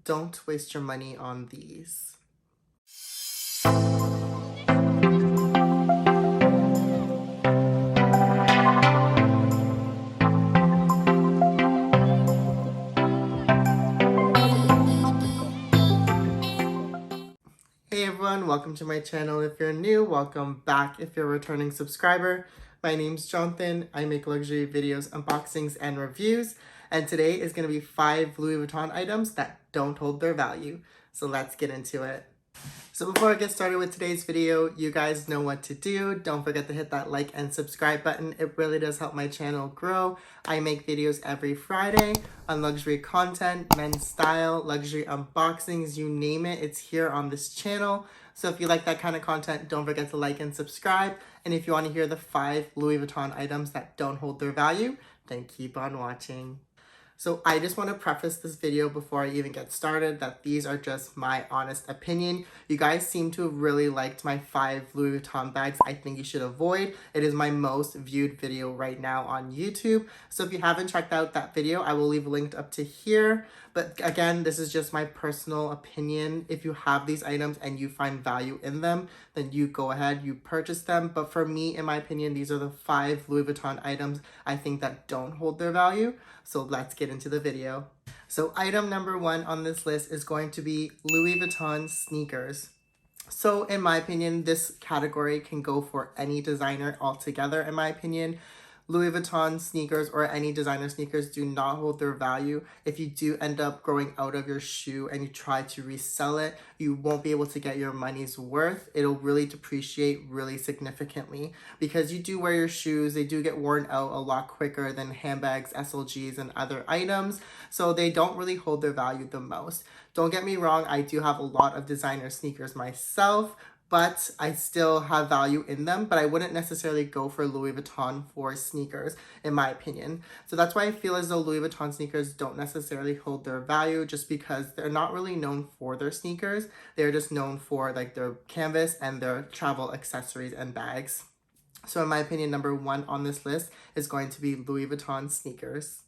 don't waste your money on these. Hey everyone, welcome to my channel. If you're new, welcome back. If you're a returning subscriber, my name's Jonathan. I make luxury videos, unboxings, and reviews. And today is going to be 5 Louis Vuitton items that don't hold their value. So let's get into it. So before I get started with today's video, you guys know what to do. Don't forget to hit that like and subscribe button. It really does help my channel grow. I make videos every Friday on luxury content, men's style, luxury unboxings, you name it, it's here on this channel. So if you like that kind of content, don't forget to like and subscribe. And if you want to hear the 5 Louis Vuitton items that don't hold their value, then keep on watching. So I just want to preface this video before I even get started that these are just my honest opinion. You guys seem to have really liked my 5 Louis Vuitton bags I think you should avoid. It is my most viewed video right now on YouTube. So if you haven't checked out that video, I will leave a link up to here. But again, this is just my personal opinion. If you have these items and you find value in them, then you go ahead, you purchase them. But for me, in my opinion, these are the 5 Louis Vuitton items I think that don't hold their value. So let's get into the video. So item number 1 on this list is going to be Louis Vuitton sneakers. So in my opinion, this category can go for any designer altogether, in my opinion. Louis Vuitton sneakers or any designer sneakers do not hold their value. If you do end up growing out of your shoe and you try to resell it, you won't be able to get your money's worth. It'll really depreciate really significantly because you do wear your shoes. They do get worn out a lot quicker than handbags, SLGs, and other items. So they don't really hold their value the most. Don't get me wrong, I do have a lot of designer sneakers myself, but I still have value in them, but I wouldn't necessarily go for Louis Vuitton for sneakers, in my opinion. So that's why I feel as though Louis Vuitton sneakers don't necessarily hold their value just because they're not really known for their sneakers. They're just known for like their canvas and their travel accessories and bags. So in my opinion, number 1 on this list is going to be Louis Vuitton sneakers.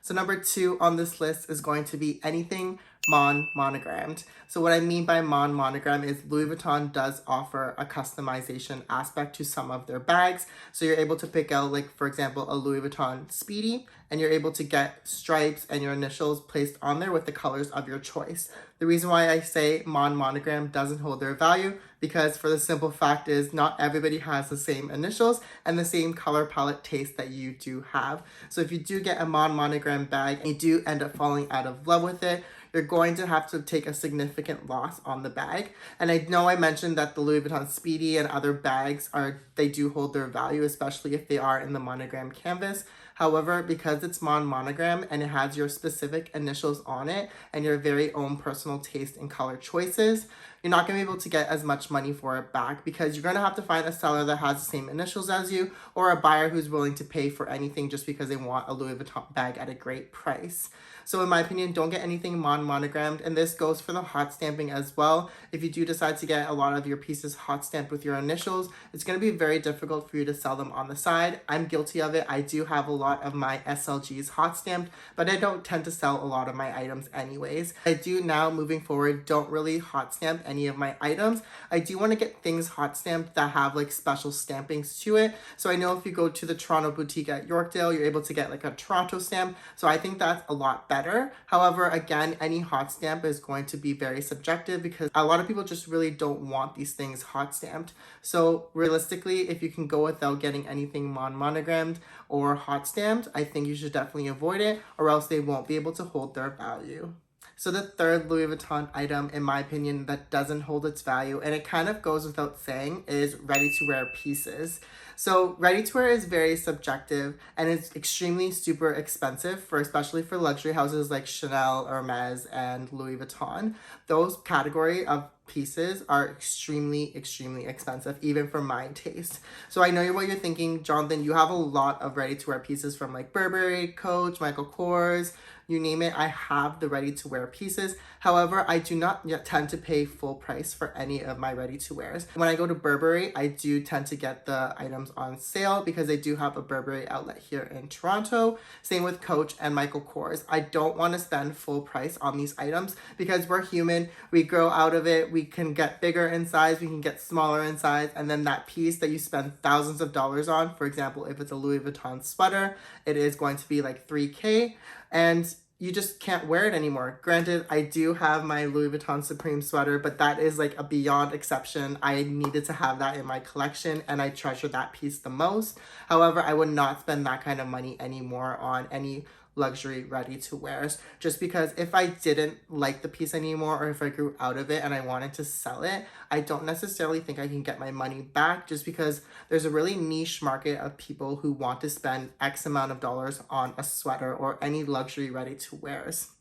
So number 2 on this list is going to be anything monogrammed. So what I mean by monogram is Louis Vuitton does offer a customization aspect to some of their bags. So you're able to pick out, like for example, a Louis Vuitton Speedy, and you're able to get stripes and your initials placed on there with the colors of your choice. The reason why I say monogram doesn't hold their value because for the simple fact is not everybody has the same initials and the same color palette taste that you do have. So if you do get a monogram bag and you do end up falling out of love with it, you're going to have to take a significant loss on the bag. And I know I mentioned that the Louis Vuitton Speedy and other bags they do hold their value, especially if they are in the monogram canvas. However, because it's monogram and it has your specific initials on it and your very own personal taste and color choices, you're not going to be able to get as much money for it back because you're going to have to find a seller that has the same initials as you or a buyer who's willing to pay for anything just because they want a Louis Vuitton bag at a great price. So in my opinion, don't get anything monogrammed, and this goes for the hot stamping as well. If you do decide to get a lot of your pieces hot stamped with your initials, it's going to be very difficult for you to sell them on the side. I'm guilty of it. I do have a lot of my SLGs hot stamped, but I don't tend to sell a lot of my items anyways. I do now, moving forward, don't really hot stamp any of my items. I do want to get things hot stamped that have like special stampings to it. So I know if you go to the Toronto boutique at Yorkdale, you're able to get like a Toronto stamp. So I think that's a lot better. However, again, any hot stamp is going to be very subjective because a lot of people just really don't want these things hot stamped. So realistically, if you can go without getting anything monogrammed or hot stamped, I think you should definitely avoid it or else they won't be able to hold their value. So the third Louis Vuitton item, in my opinion, that doesn't hold its value, and it kind of goes without saying, is ready-to-wear pieces. So ready-to-wear is very subjective, and it's extremely super expensive, especially for luxury houses like Chanel, Hermes, and Louis Vuitton. Those category of pieces are extremely expensive, even for my taste. So I know what you're thinking, Jonathan, you have a lot of ready-to-wear pieces from like Burberry, Coach, Michael Kors, you name it, I have the ready-to-wear pieces. However, I do not yet tend to pay full price for any of my ready-to-wears. When I go to Burberry, I do tend to get the items on sale because they do have a Burberry outlet here in Toronto. Same with Coach and Michael Kors. I don't want to spend full price on these items because we're human. We grow out of it. We can get bigger in size. We can get smaller in size. And then that piece that you spend thousands of dollars on, for example, if it's a Louis Vuitton sweater, it is going to be like $3K. And you just can't wear it anymore. Granted, I do have my Louis Vuitton Supreme sweater, but that is like a beyond exception. I needed to have that in my collection and I treasure that piece the most. However, I would not spend that kind of money anymore on any luxury ready-to-wears, just because if I didn't like the piece anymore or if I grew out of it and I wanted to sell it, I don't necessarily think I can get my money back, just because there's a really niche market of people who want to spend X amount of dollars on a sweater or any luxury ready-to-wears.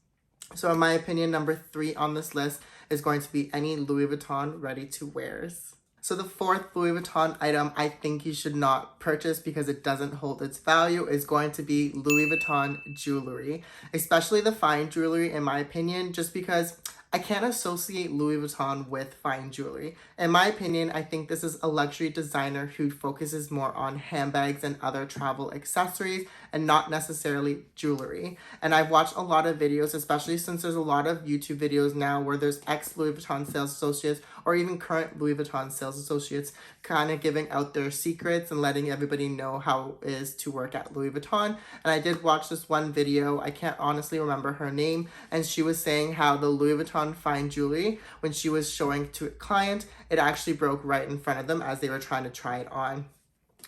So in my opinion, number 3 on this list is going to be any Louis Vuitton ready-to-wears. So the 4th Louis Vuitton item I think you should not purchase because it doesn't hold its value is going to be Louis Vuitton jewelry, especially the fine jewelry in my opinion, just because I can't associate Louis Vuitton with fine jewelry. In my opinion, I think this is a luxury designer who focuses more on handbags and other travel accessories and not necessarily jewelry. And I've watched a lot of videos, especially since there's a lot of YouTube videos now where there's ex-Louis Vuitton sales associates or even current Louis Vuitton sales associates kind of giving out their secrets and letting everybody know how it is to work at Louis Vuitton. And I did watch this one video, I can't honestly remember her name, and she was saying how the Louis Vuitton fine jewelry, when she was showing to a client, it actually broke right in front of them as they were trying to try it on.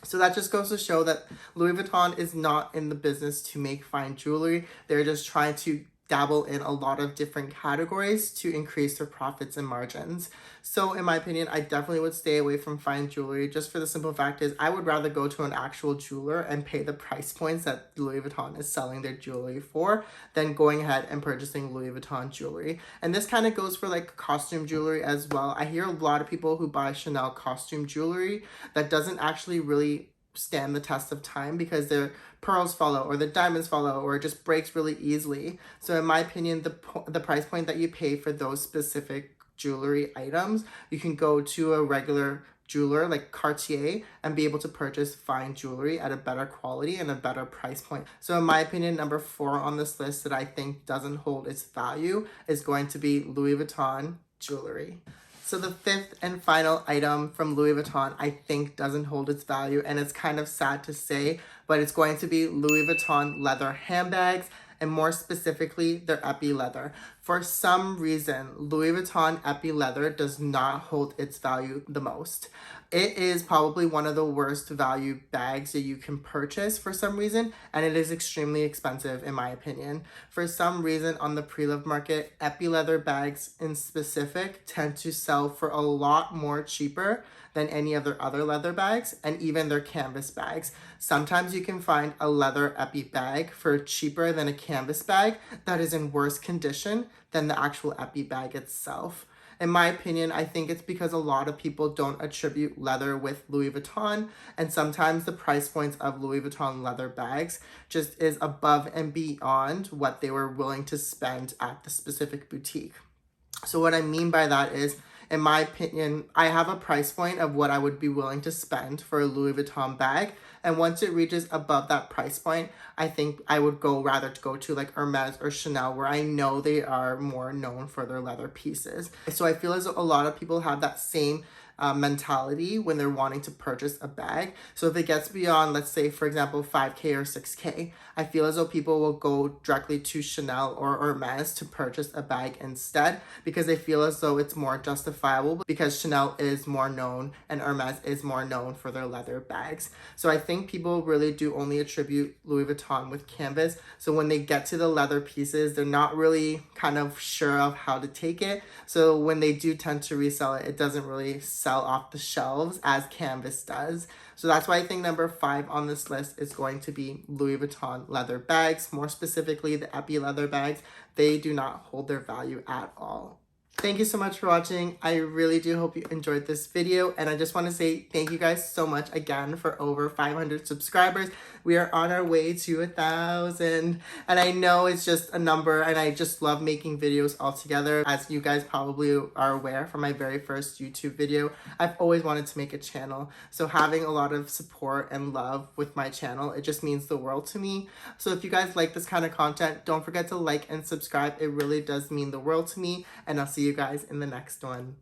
So that just goes to show that Louis Vuitton is not in the business to make fine jewelry. They're just trying to dabble in a lot of different categories to increase their profits and margins. So in my opinion, I definitely would stay away from fine jewelry, just for the simple fact is I would rather go to an actual jeweler and pay the price points that Louis Vuitton is selling their jewelry for than going ahead and purchasing Louis Vuitton jewelry. And this kind of goes for like costume jewelry as well. I hear a lot of people who buy Chanel costume jewelry that doesn't actually really stand the test of time because their pearls follow or the diamonds follow or it just breaks really easily. So in my opinion, the price point that you pay for those specific jewelry items, you can go to a regular jeweler like Cartier and be able to purchase fine jewelry at a better quality and a better price point. So in my opinion, number 4 on this list that I think doesn't hold its value is going to be Louis Vuitton jewelry. So the 5th and final item from Louis Vuitton I think doesn't hold its value, and it's kind of sad to say, but it's going to be Louis Vuitton leather handbags, and more specifically, their epi leather. For some reason, Louis Vuitton epi leather does not hold its value the most. It is probably one of the worst value bags that you can purchase for some reason, and it is extremely expensive in my opinion. For some reason on the pre-loved market, epi leather bags in specific tend to sell for a lot more cheaper than any of their other leather bags and even their canvas bags. Sometimes you can find a leather epi bag for cheaper than a canvas bag that is in worse condition than the actual epi bag itself. In my opinion, I think it's because a lot of people don't attribute leather with Louis Vuitton, and sometimes the price points of Louis Vuitton leather bags just is above and beyond what they were willing to spend at the specific boutique. So what I mean by that is, in my opinion, I have a price point of what I would be willing to spend for a Louis Vuitton bag. And once it reaches above that price point, I think I would rather go to like Hermes or Chanel, where I know they are more known for their leather pieces. So I feel as though a lot of people have that same mentality when they're wanting to purchase a bag. So if it gets beyond, let's say, for example, 5K or 6K, I feel as though people will go directly to Chanel or Hermes to purchase a bag instead, because they feel as though it's more justifiable because Chanel is more known and Hermes is more known for their leather bags. So I think people really do only attribute Louis Vuitton with canvas. So when they get to the leather pieces, they're not really kind of sure of how to take it. So when they do tend to resell it, it doesn't really sell off the shelves as canvas does. So that's why I think number 5 on this list is going to be Louis Vuitton leather bags, more specifically the epi leather bags. They do not hold their value at all. Thank you so much for watching. I really do hope you enjoyed this video, and I just want to say thank you guys so much again for over 500 subscribers. We are on our way to 1,000, and I know it's just a number, and I just love making videos altogether. As you guys probably are aware from my very first YouTube video, I've always wanted to make a channel. So having a lot of support and love with my channel, it just means the world to me. So if you guys like this kind of content, don't forget to like and subscribe. It really does mean the world to me, and I'll see you guys in the next one.